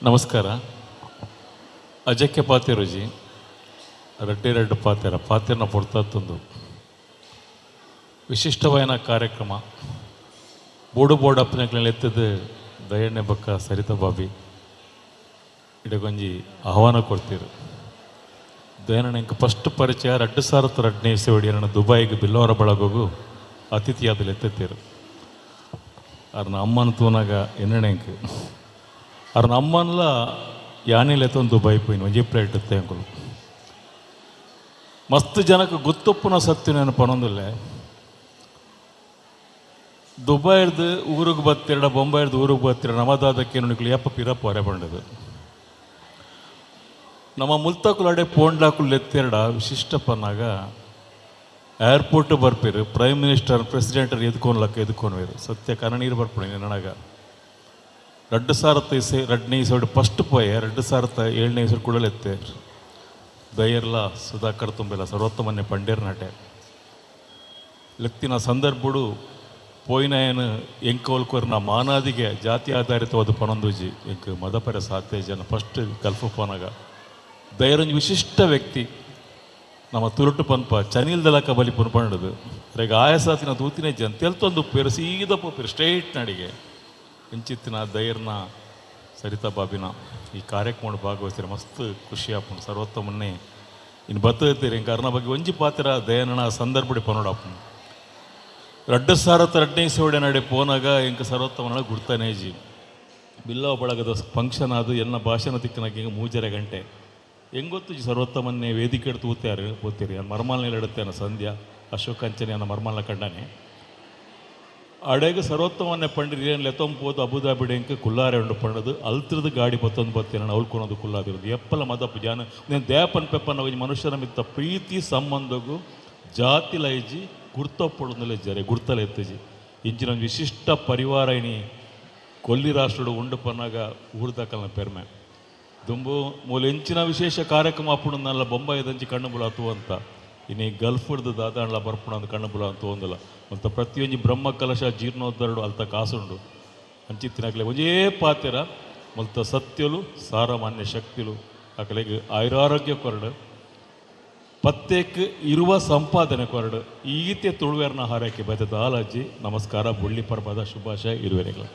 ನಮಸ್ಕಾರ. ಅಜಕ್ಕೆ ಪಾತಿರುಜಿ రెడ్డి పాతెర పొడుతుంది ವಿಶಿಷ್ಟವಾದ ಕಾರ್ಯಕ್ರಮ ಬೋಡು ಬೋರ್ಡ್ ಅಪ್ಪನೆಗಳಲ್ಲಿ ಎತ್ತದು ದಯಣ್ಣೆ ಬಕ್ಕ ಸರಿತಾ ಬಾಬಿ ಇಡಗೊಂಜಿ ಆಹ್ವಾನ ಕೊಡ್ತೀರು. ದಯಣ್ಣ ಇಂಕ ಫಸ್ಟ್ ಪರಿಚಯ 2002 ನನ್ನ ದುಬೈಗೆ ಬಿಲ್ಲವರ ಬಳಗೋಗು ಅತಿಥಿಯಾದಲ್ಲಿ ಎತ್ತುತ್ತೀರು. ಅವ್ರನ್ನ ಅಮ್ಮನ ತೂನಾಗ ಎಣ್ಣೆಂಕ ಅವ್ರನ್ನ ಅಮ್ಮನ್ಲ ಯಾನಿಲ್ ಎತ್ತೊಂದು ದುಬೈ ಪೋಯಿನ ಒಂಜಿ ಪ್ಲೇಟ್ ಇತ್ತೆ ಅಂಕಲು ಮಸ್ತ್ ಜನಕ್ಕೆ ಗೊತ್ತೊಪ್ಪುನ ಸತ್ಯ ನೆನಪು ಅನ್ನೊಂದಿಲ್ಲ. ದುಬೈರ್ದು ಊರಿಗೆ ಬತ್ತಿರಡ ಬೊಂಬೈರ್ದು ಊರಿಗೆ ಬತ್ತಿರ ನಮದಾದಕ್ಕೆ ನುಣಿಗಳು ಯಪ್ಪ ಪಿರಪ್ಪ ಹೊರೆ ಬಂಡದು ನಮ್ಮ ಮುಲ್ತಕುಲಡೆ ಪೋಂಡ್ಲಾಕುಲ್ ಎತ್ತಿರಡ ವಿಶಿಷ್ಟಪ್ಪನಾಗ ಏರ್ಪೋರ್ಟ್ ಬರ್ಪಿರು ಪ್ರೈಮ್ ಮಿನಿಸ್ಟರ್ ಪ್ರೆಸಿಡೆಂಟರ್ ಎದ್ಕೊನ್ವೇರು ಸತ್ಯ ಕನ್ನೀರು ಬರ್ಪಣಿ ನನಗ 2002 ಫಸ್ಟ್ ಪೋಯೆ 2007 ಕುಡಲೆತ್ತೆ ದಯರ್ಲ ಸುಧಾಕರ್ ತುಂಬೆಲ್ಲ ಸರ್ವೋತ್ತಮನ್ಯ ಪಂಡೇರ್ ನಾಟೆ ಲೆಕ್ತಿನ ಸಂದರ್ಭಡು ಪೋಯಿನಾಯನು ಎಂಕೋಲ್ಕೋರ್ನ ಮಾನಾದಿಗೆ ಜಾತಿ ಆಧಾರಿತವಾದ ಪಣಂದೂಜಿ ಎಂಕ್ ಮದಪರ ಸಾಧ್ಯ ಜನ ಫಸ್ಟ್ ಗಲ್ಫ್ ಪೋನಾಗ ದಯರೊಂದು ವಿಶಿಷ್ಟ ವ್ಯಕ್ತಿ ನಮ್ಮ ತುರುಟು ಪನ್ಪ ಚನಿಲ್ ದಲಕ ಬಲಿ ಪನ್ಪಂಡದು ಈಗ ಆಯಸಾತಿನ ತೂತಿನ ಜನ ತೆಲ್ತೊಂದು ಉಪ್ಪೇರು ಸೀದಾ ಪೋಪೇರು ಸ್ಟ್ರೈಟ್ ನಾಡಿಗೆ ಇಂಚಿತ್ತಿನ ದಯರ್ನ ಸರಿತಾ ಬಾಬಿನ ಈ ಕಾರ್ಯಕ್ರಮ ಭಾಗವಹಿಸಿರ ಮಸ್ತ್ ಖುಷಿ ಆಪುಂಡು ಸರ್ವೋತ್ತಮನ್ನೇ ಇನ್ನು ಬತ್ತೀರಿ ಇಂಕ ಅರ್ನ ಬಗ್ಗೆ ಒಂಜಿ ಪಾತ್ರ ದಯನಣ ಸಂದರ್ಭಡಿ ಪನೋಡಾಪುಂಡು 2002 ನಡೆ ಪೋನಾಗ ಇಂಕ ಸರ್ವೋತ್ತಮನ ಗುರ್ತಾನೇಜಿ ಬಿಲ್ಲವ ಬಳಗದ ಫಂಕ್ಷನ್ ಅದು ಎಲ್ಲ ಭಾಷಣ ತಿಕ್ಕನಾಗ ಹಿಂಗೆ 3 ಗಂಟೆ ಹೆಂಗೊತ್ತು ಸರ್ವೋತ್ತಮನ್ನೇ ವೇದಿಕೆ ಎಡ್ತು ಊತ್ಯಾರು ಓದ್ತೀರಿ ನಾನು ಮರ್ಮಾಲ್ನಲ್ಲಿ ಇಡುತ್ತೆ ಅನ್ನೋ ಸಂಧ್ಯಾ ಅಶೋಕ್ ಅಂಚನೆ ಅನ್ನೋ ಮರ್ಮಾಲ್ನ ಕಂಡಾನೆ ಅಡೆಗೆ ಸರ್ವೋತ್ತಮನ್ನೇ ಪಂಡಿರಿ ಏನು ಲೆತ್ತೊಂಬೋದು ಅಬುದಾಬಿಡೆ ಇಂಕ ಕುಲ್ಲಾರೆ ಉಂಡು ಪಂಡದು ಅಲ್ತಿರದ ಗಾಡಿ ಬತ್ತೊಂದು ನಾನು ಅವಳ್ಕೊಳೋದು ಕುಲ್ಲಾದಿರೋದು ಎಪ್ಪಲ ಮದಪ್ಪು ಜಾನ నేను ದೇಪನ್ ಪೆಪ್ಪನ ಮನುಷ್ಯನ ಮಿತ್ತ ಪ್ರೀತಿ ಸಂಬಂಧಗೂ ಜಾತಿ ಲೈಜಿ ಗುರ್ತಪೊಡೊಂದಲೇ ಜರೆ ಗುರ್ತಲೆ ಎತ್ತಜಿ ಇಂಚಿನ ವಿಶಿಷ್ಟ ಪರಿವಾರ ಇನಿ ಕೊಲ್ಲಿ ರಾಷ್ಟ್ರಡು ಉಂಡು ಪನ್ನಾಗ ಊರ್ದಾಕಲ್ನ ಪೆರ್ಮೆ ದುಂಬು ಮೂಲ ಎಂಚಿನ ವಿಶೇಷ ಕಾರ್ಯಕ್ರಮ ಅಪ್ಪುಣಲ್ಲ ಬೊಂಬಾಯಿದಂಚಿ ಕಣ್ಣು ಬುಲಾತು ಅಂತ ಇನ್ನು ಗಲ್ಫ್ದು ದಾದಾಂಡ್ಲ ಬರ್ಪುಣ ಅಂತ ಕಣ್ಣು ಬುಲ ಅಂತ ಒಂದಲ್ಲ ಮತ್ತು ಪ್ರತಿಯೊಂದು ಬ್ರಹ್ಮ ಕಲಶ ಜೀರ್ಣೋದ್ಧರಡು ಅಲ್ತ ಕಾಸುಂಡು ಅಂಚಿತ್ತಿನಾಗಲೇ ಒಂಜೇ ಪಾತೆರ ಮಲ್ತ ಸತ್ಯಲು ಸಾರಮಾನ್ಯ ಶಕ್ತಿಲು ಆಕಲೆಗೆ ಆಯುರಾರೋಗ್ಯ ಕೊರಡು ಪತ್ತೆಕ್ಕೆ ಇರುವ ಸಂಪಾದನೆ ಕೊರಡು ಈತೆ ತುಳುವೆರ್ನ ಹಾರಕ್ಕೆ ಬದದ ಆಲಜ್ಜಿ ನಮಸ್ಕಾರ ಬುಳ್ಳಿ ಪರ್ಬದ ಶುಭಾಶಯ ಇರುವೆರೆಗಳು.